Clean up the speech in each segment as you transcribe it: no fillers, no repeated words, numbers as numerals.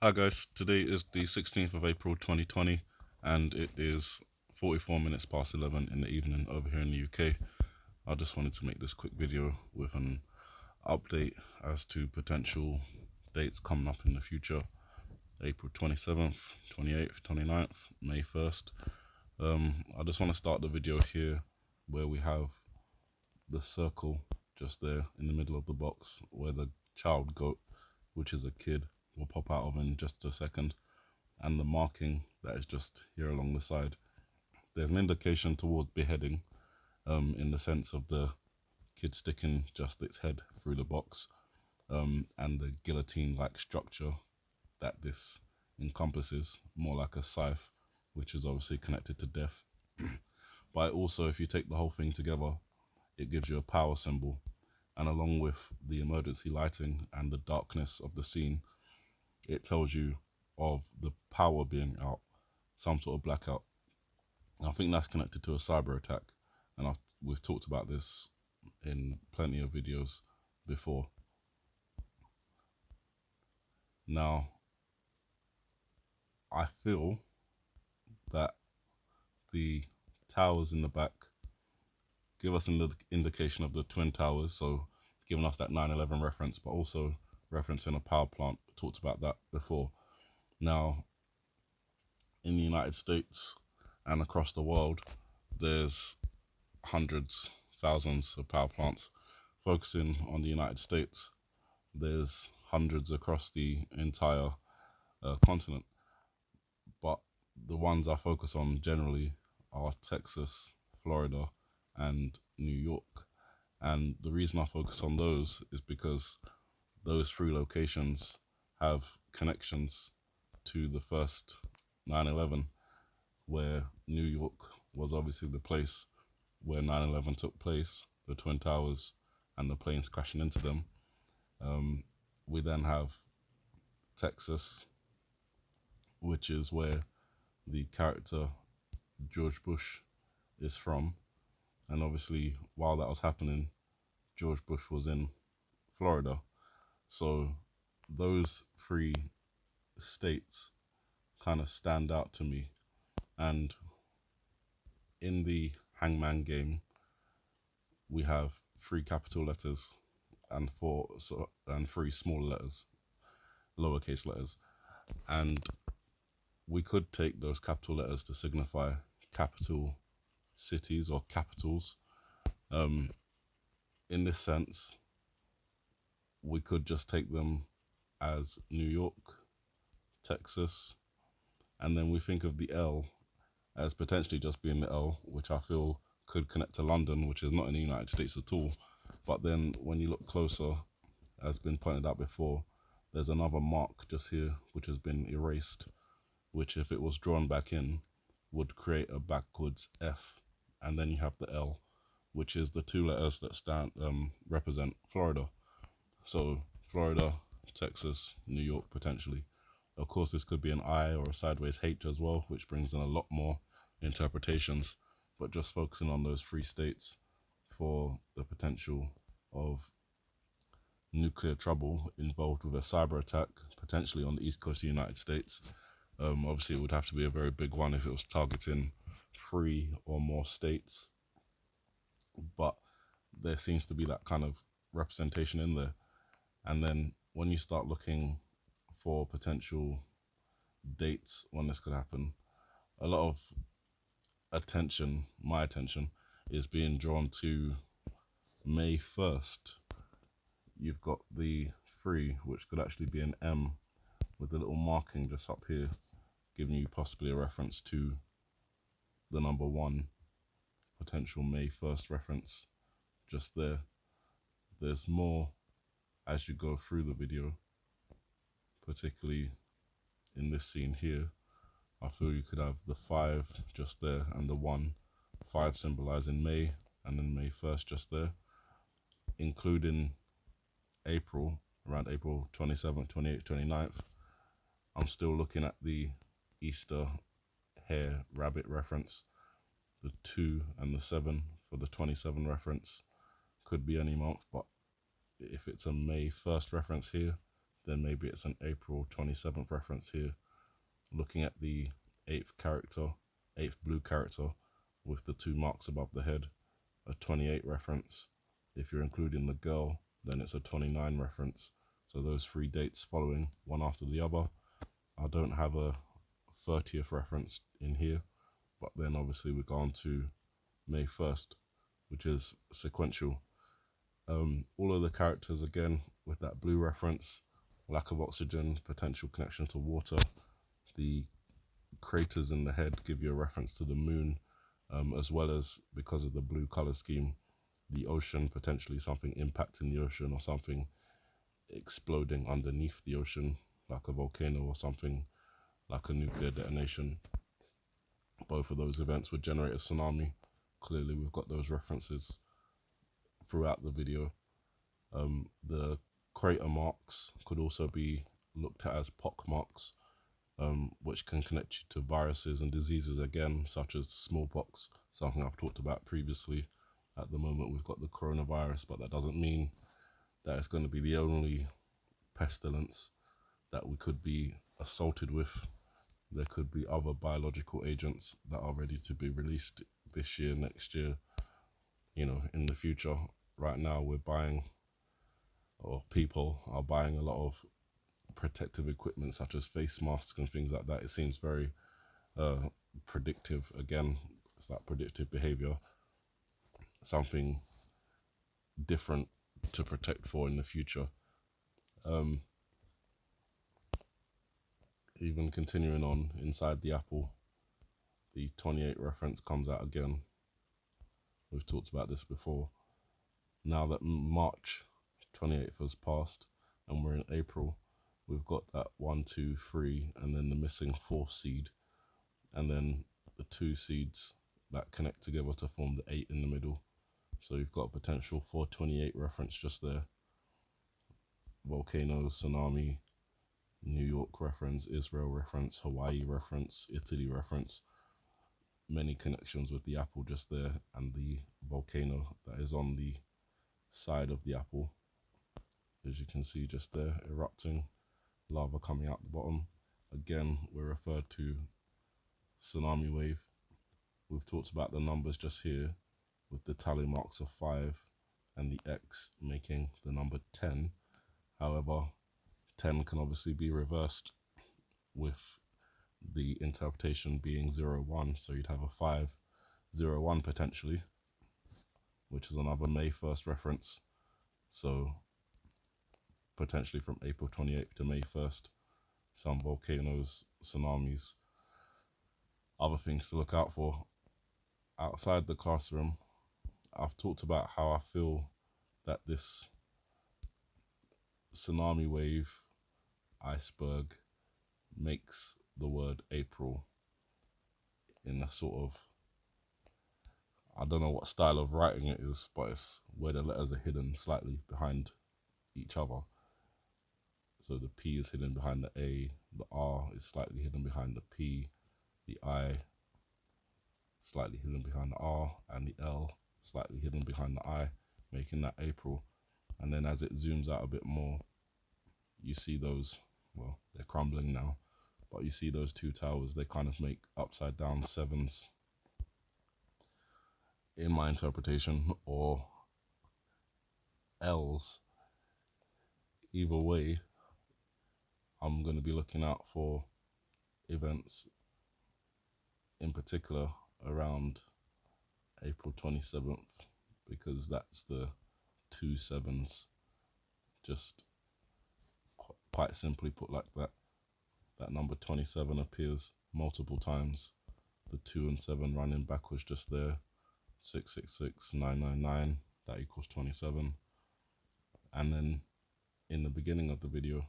Hi guys, today is the 16th of April 2020 and it is 44 minutes past 11 in the evening over here in the UK. I just wanted to make this quick video with an update as to potential dates coming up in the future. April 27th, 28th, 29th, May 1st. I just want to start the video here where we have the circle just there in the middle of the box where the child goat, which is a kid, will pop out of in just a second, and the marking that is just here along the side. There's an indication towards beheading, in the sense of the kid sticking just its head through the box, and the guillotine-like structure that this encompasses, more like a scythe, which is obviously connected to death. But also, if you take the whole thing together, it gives you a power symbol, and along with the emergency lighting and the darkness of the scene, it tells you of the power being out, some sort of blackout. I think that's connected to a cyber attack, and we've talked about this in plenty of videos before. Now, I feel that the towers in the back give us an indication of the twin towers, so giving us that 9/11 reference, but also referencing a power plant. We talked about that before. Now, in the United States and across the world, there's hundreds, thousands of power plants. Focusing on the United States, there's hundreds across the entire continent, but the ones I focus on generally are Texas, Florida, and New York. And the reason I focus on those is because those three locations have connections to the first 9/11, where New York was obviously the place where 9/11 took place, the Twin Towers, and the planes crashing into them. We then have Texas, which is where the character George Bush is from. And obviously, while that was happening, George Bush was in Florida. So those three states kind of stand out to me. And in the Hangman game, we have three capital letters and three small letters, lowercase letters. And we could take those capital letters to signify capital cities or capitals. Um, in this sense, we could just take them as New York, Texas, and then we think of the L as potentially just being the L, which I feel could connect to London, which is not in the United States at all. But then when you look closer, as been pointed out before, there's another mark just here which has been erased, which if it was drawn back in would create a backwards F, and then you have the L, which is the two letters that represent Florida. So Florida, Texas, New York potentially. Of course, this could be an I or a sideways H as well, which brings in a lot more interpretations. But just focusing on those three states for the potential of nuclear trouble involved with a cyber attack, potentially on the east coast of the United States. Obviously, it would have to be a very big one if it was targeting three or more states. But there seems to be that kind of representation in there. And then when you start looking for potential dates when this could happen, a lot of attention, my attention, is being drawn to May 1st. You've got the 3, which could actually be an M with a little marking just up here, giving you possibly a reference to the number 1, potential May 1st reference just there. There's more as you go through the video, particularly in this scene here. I feel you could have the 5 just there and the 1, 5 symbolizing May, and then May 1st just there, including April, around April 27th, 28th, 29th. I'm still looking at the Easter hare rabbit reference, the 2 and the 7 for the 27 reference. Could be any month, but if it's a May 1st reference here, then maybe it's an April 27th reference here, looking at the 8th character, 8th blue character with the 2 marks above the head, a 28 reference. If you're including the girl, then it's a 29 reference. So those 3 dates following, one after the other. I don't have a 30th reference in here, but then obviously we go on to May 1st, which is sequential. All of the characters, again, with that blue reference, lack of oxygen, potential connection to water. The craters in the head give you a reference to the moon, as well as, because of the blue color scheme, the ocean, potentially something impacting the ocean or something exploding underneath the ocean, like a volcano or something like a nuclear detonation. Both of those events would generate a tsunami. Clearly we've got those references throughout the video. The crater marks could also be looked at as pock marks, which can connect you to viruses and diseases again, such as smallpox, something I've talked about previously. At the moment we've got the coronavirus, but that doesn't mean that it's going to be the only pestilence that we could be assaulted with. There could be other biological agents that are ready to be released this year, next year, in the future. Right now we're buying, or people are buying, a lot of protective equipment such as face masks and things like that. It seems very predictive. Again, it's that predictive behavior, something different to protect for in the future. Even continuing on, inside the apple, the 28 reference comes out again. We've talked about this before. Now that March 28th has passed and we're in April, we've got that 1, 2, 3, and then the missing 4th seed, and then the 2 seeds that connect together to form the 8 in the middle. So you've got a potential 428 reference just there. Volcanoes, Tsunami, New York reference, Israel reference, Hawaii reference, Italy reference. Many connections with the apple just there, and the volcano that is on the side of the apple, as you can see just there, erupting, lava coming out the bottom. Again, we're referred to tsunami wave. We've talked about the numbers just here with the tally marks of 5 and the X making the number 10. However, 10 can obviously be reversed with the interpretation being 0, 1, so you'd have a 5, 0, 1 potentially, which is another May 1st reference. So potentially from April 28th to May 1st, some volcanoes, tsunamis, other things to look out for. Outside the classroom, I've talked about how I feel that this tsunami wave iceberg makes the word April in a sort of, I don't know what style of writing it is, but it's where the letters are hidden slightly behind each other. So the P is hidden behind the A, the R is slightly hidden behind the P, the I slightly hidden behind the R, and the L slightly hidden behind the I, making that April. And then as it zooms out a bit more, you see those, well, they're crumbling now, but you see those 2 towers, they kind of make upside down 7s in my interpretation, or L's. Either way, I'm going to be looking out for events in particular around April 27th, because that's the 2 7s, just quite simply put like that. That number 27 appears multiple times, the 2 and 7 running backwards just there, 666, 999, that equals 27. And then in the beginning of the video,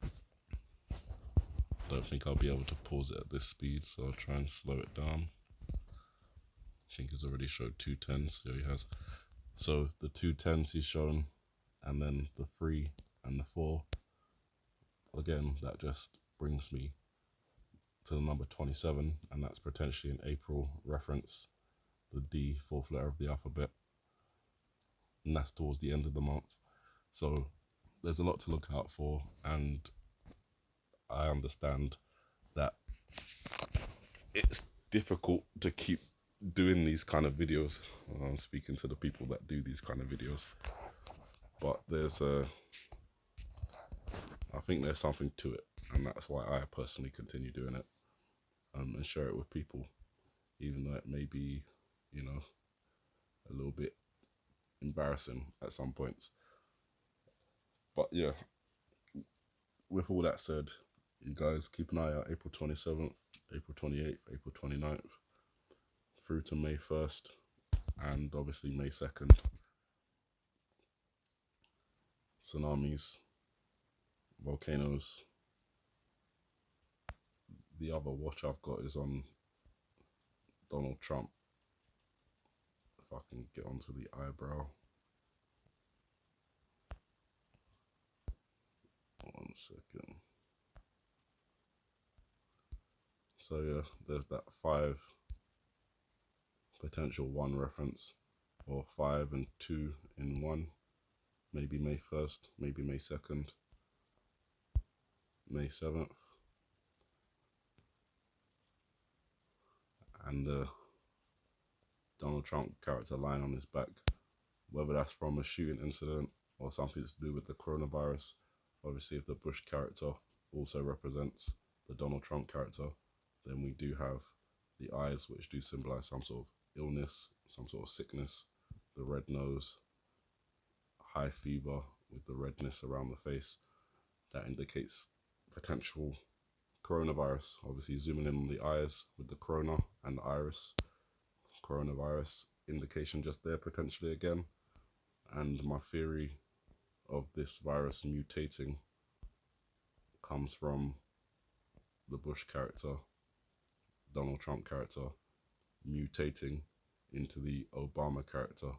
I don't think I'll be able to pause it at this speed, so I'll try and slow it down. I think he's already showed 2 10s, so he has. So the 2 10s he's shown, and then the 3 and the 4. Again, that just brings me to the number 27, and that's potentially an April reference, the D, 4th letter of the alphabet, and that's towards the end of the month. So there's a lot to look out for, and I understand that it's difficult to keep doing these kind of videos. I'm speaking to the people that do these kind of videos, but I think there's something to it, and that's why I personally continue doing it, and share it with people, even though it may be, you know, a little bit embarrassing at some points. But yeah, with all that said, you guys keep an eye out. April 27th, April 28th, April 29th, through to May 1st, and obviously May 2nd. Tsunamis, volcanoes. The other watch I've got is on Donald Trump. If I can get onto the eyebrow. 1 second. So yeah, there's that 5 potential 1 reference, or 5 and 2 in 1. Maybe May 1st, maybe May 2nd, May 7th. And the Donald Trump character line on his back, whether that's from a shooting incident or something to do with the coronavirus. Obviously, if the Bush character also represents the Donald Trump character, then we do have the eyes, which do symbolize some sort of illness, some sort of sickness, the red nose, high fever with the redness around the face. That indicates potential coronavirus. Obviously, zooming in on the eyes with the corona and the iris, coronavirus indication just there potentially again. And my theory of this virus mutating comes from the Bush character, Donald Trump character, mutating into the Obama character.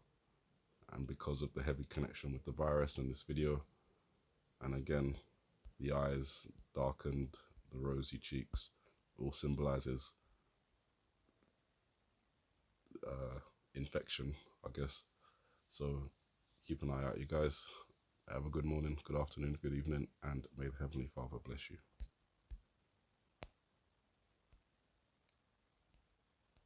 And because of the heavy connection with the virus in this video, and again, the eyes darkened, the rosy cheeks, all symbolizes infection, I guess. So keep an eye out, you guys. Have a good morning, good afternoon, good evening, and may the Heavenly Father bless you.